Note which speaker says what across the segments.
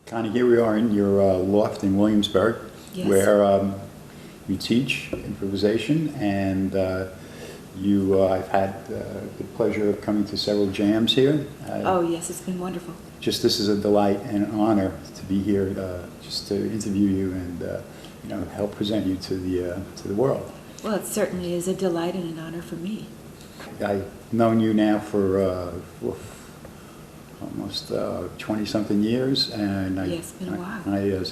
Speaker 1: Connie, here we are in your loft in Williamsburg,
Speaker 2: Yes.
Speaker 1: where you teach improvisation, and I've had the pleasure of coming to several jams here.
Speaker 2: Oh, yes, it's been wonderful.
Speaker 1: Just this is a delight and an honor to be here, just to interview you and help present you to the world.
Speaker 2: Well, it certainly is a delight and an honor for me.
Speaker 1: I've known you now for almost 20-something years, and
Speaker 2: Yes, been a while.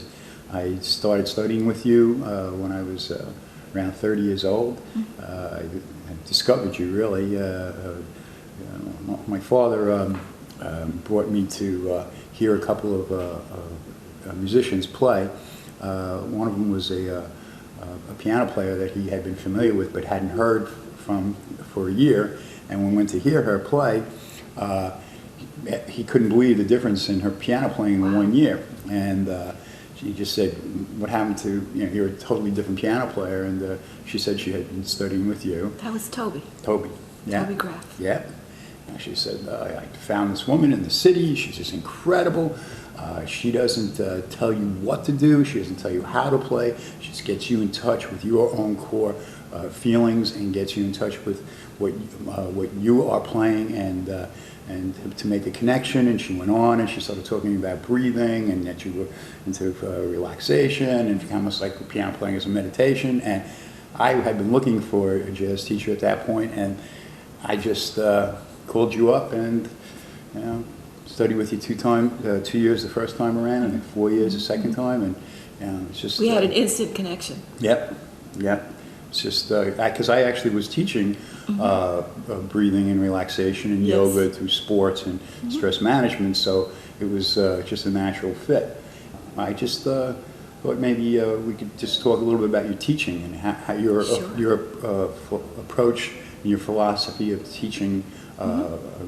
Speaker 1: I started studying with you when I was around 30 years old. I discovered you really. My father brought me to hear a couple of musicians play. One of them was a piano player that he had been familiar with but hadn't heard from for a year, and when we went to hear her play, he couldn't believe the difference in her piano playing in 1 year, and she just said, "What happened to you're a totally different piano player?" And she said she had been studying with you.
Speaker 2: That was Toby.
Speaker 1: Toby, yeah.
Speaker 2: Toby Graff.
Speaker 1: Yeah. And she said, "I found this woman in the city. She's just incredible. She doesn't tell you what to do. She doesn't tell you how to play. She just gets you in touch with your own core feelings and gets you in touch with what you are playing and to make a connection." And she went on and she started talking about breathing and that you were into relaxation and almost like piano playing as a meditation. And I had been looking for a jazz teacher at that point, and I just called you up and studied with you 2 years the first time around, and then 4 years the second time, and it's just
Speaker 2: We had an instant connection.
Speaker 1: Yep. It's just because I actually was teaching breathing and relaxation and
Speaker 2: Yes.
Speaker 1: yoga through sports and stress management, so it was just a natural fit. I just thought maybe we could just talk a little bit about your teaching and how your approach and your philosophy of teaching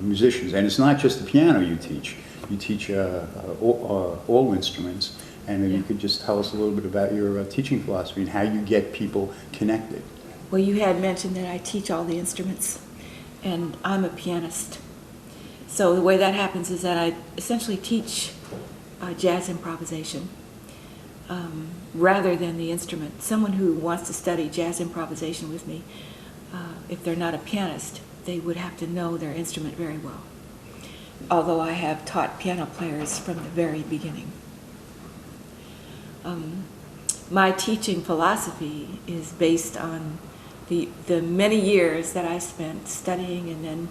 Speaker 1: musicians. And it's not just the piano you teach. You teach all instruments. And if you could just tell us a little bit about your teaching philosophy and how you get people connected.
Speaker 2: Well, you had mentioned that I teach all the instruments, and I'm a pianist. So the way that happens is that I essentially teach jazz improvisation rather than the instrument. Someone who wants to study jazz improvisation with me, if they're not a pianist, they would have to know their instrument very well. Although I have taught piano players from the very beginning. My teaching philosophy is based on the many years that I spent studying and then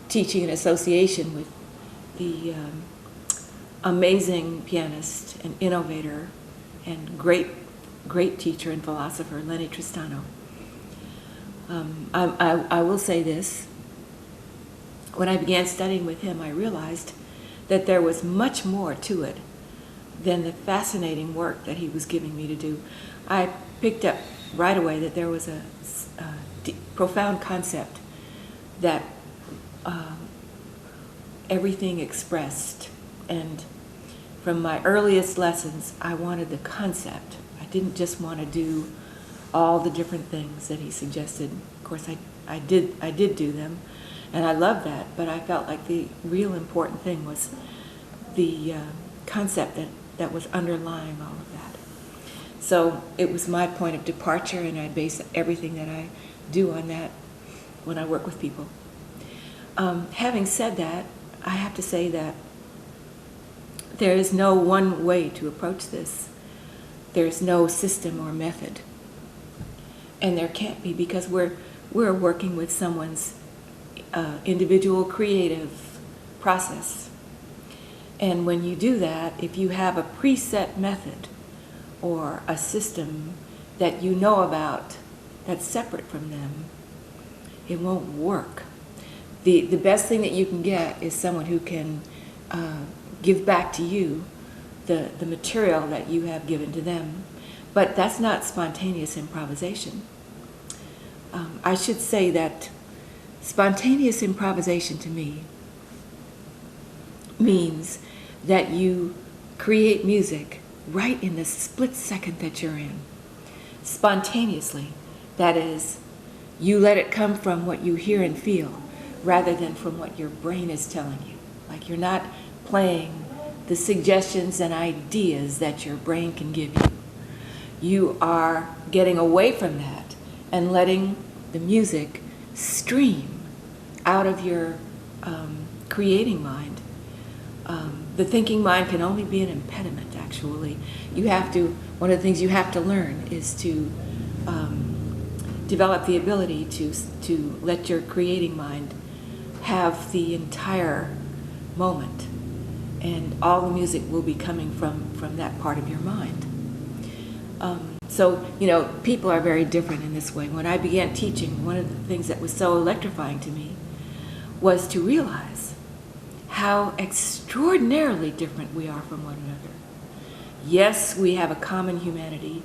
Speaker 2: teaching in association with the amazing pianist and innovator and great teacher and philosopher, Lenny Tristano. I will say this. When I began studying with him, I realized that there was much more to it than the fascinating work that he was giving me to do. I picked up right away that there was a profound concept that everything expressed. And from my earliest lessons, I wanted the concept. I didn't just want to do all the different things that he suggested. Of course, I did do them, and I loved that, but I felt like the real important thing was the concept that was underlying all of that. So it was my point of departure, and I base everything that I do on that when I work with people. Having said that, I have to say that there is no one way to approach this. There's no system or method. And there can't be, because we're working with someone's individual creative process. And when you do that, if you have a preset method or a system that you know about that's separate from them, it won't work. The best thing that you can get is someone who can give back to you the material that you have given to them. But that's not spontaneous improvisation. I should say that spontaneous improvisation to me means that you create music right in the split second that you're in. Spontaneously. That is, you let it come from what you hear and feel rather than from what your brain is telling you. Like you're not playing the suggestions and ideas that your brain can give you. You are getting away from that and letting the music stream out of your creating mind. The thinking mind can only be an impediment, actually. One of the things you have to learn is to develop the ability to let your creating mind have the entire moment, and all the music will be coming from that part of your mind. So, people are very different in this way. When I began teaching, one of the things that was so electrifying to me was to realize how extraordinarily different we are from one another. Yes, we have a common humanity.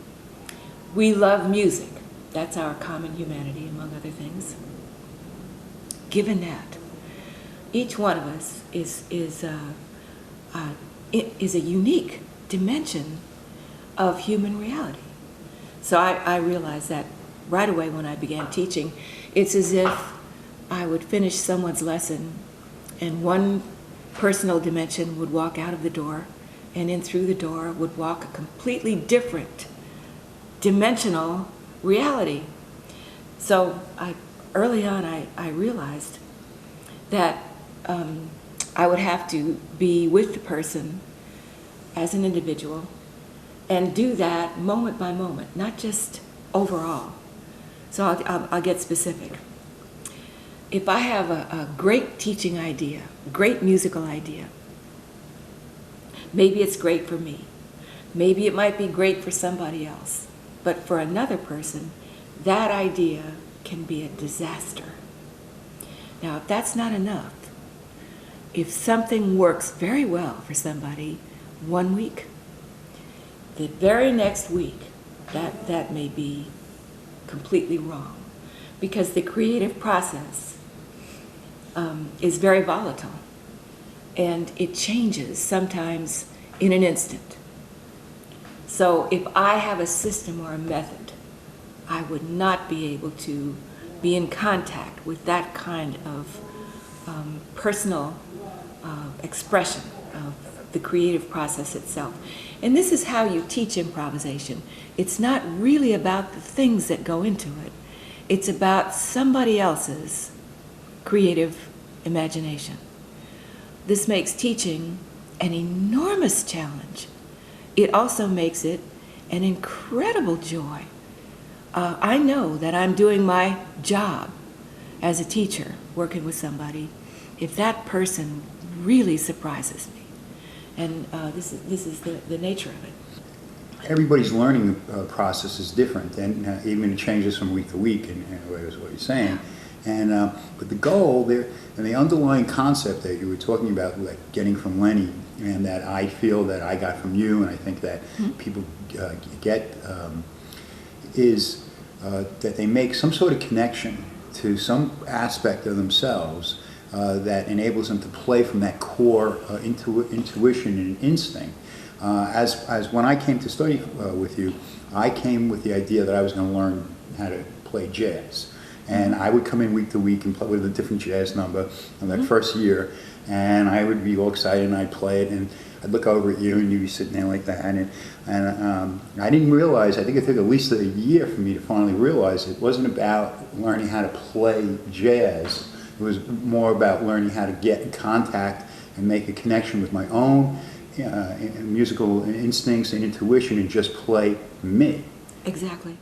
Speaker 2: We love music. That's our common humanity, among other things. Given that, each one of us is a unique dimension of human reality. So I realized that right away when I began teaching. It's as if I would finish someone's lesson and one personal dimension would walk out of the door, and in through the door would walk a completely different dimensional reality. So early on I realized that I would have to be with the person as an individual and do that moment by moment, not just overall. So I'll get specific. If I have a great teaching idea, great musical idea, maybe it's great for me. Maybe it might be great for somebody else. But for another person, that idea can be a disaster. Now, if that's not enough, if something works very well for somebody 1 week, the very next week, that may be completely wrong. Because the creative process is very volatile. And it changes sometimes in an instant. So if I have a system or a method, I would not be able to be in contact with that kind of personal expression of the creative process itself. And this is how you teach improvisation. It's not really about the things that go into it. It's about somebody else's creative imagination. This makes teaching an enormous challenge. It also makes it an incredible joy. I know that I'm doing my job as a teacher, working with somebody, if that person really surprises me. And this is the nature of it.
Speaker 1: Everybody's learning process is different, and even it changes from week to week, in a way is what you're saying. And but the goal there, and the underlying concept that you were talking about, like getting from Lenny, and that I feel that I got from you, and I think that people get, is that they make some sort of connection to some aspect of themselves that enables them to play from that core intuition and instinct. As when I came to study with you, I came with the idea that I was going to learn how to play jazz. And I would come in week to week and play with a different jazz number in that first year, and I would be all excited and I'd play it, and I'd look over at you and you'd be sitting there like that, and I didn't realize, I think it took at least a year for me to finally realize it wasn't about learning how to play jazz. It was more about learning how to get in contact and make a connection with my own musical instincts and intuition and just play me.
Speaker 2: Exactly.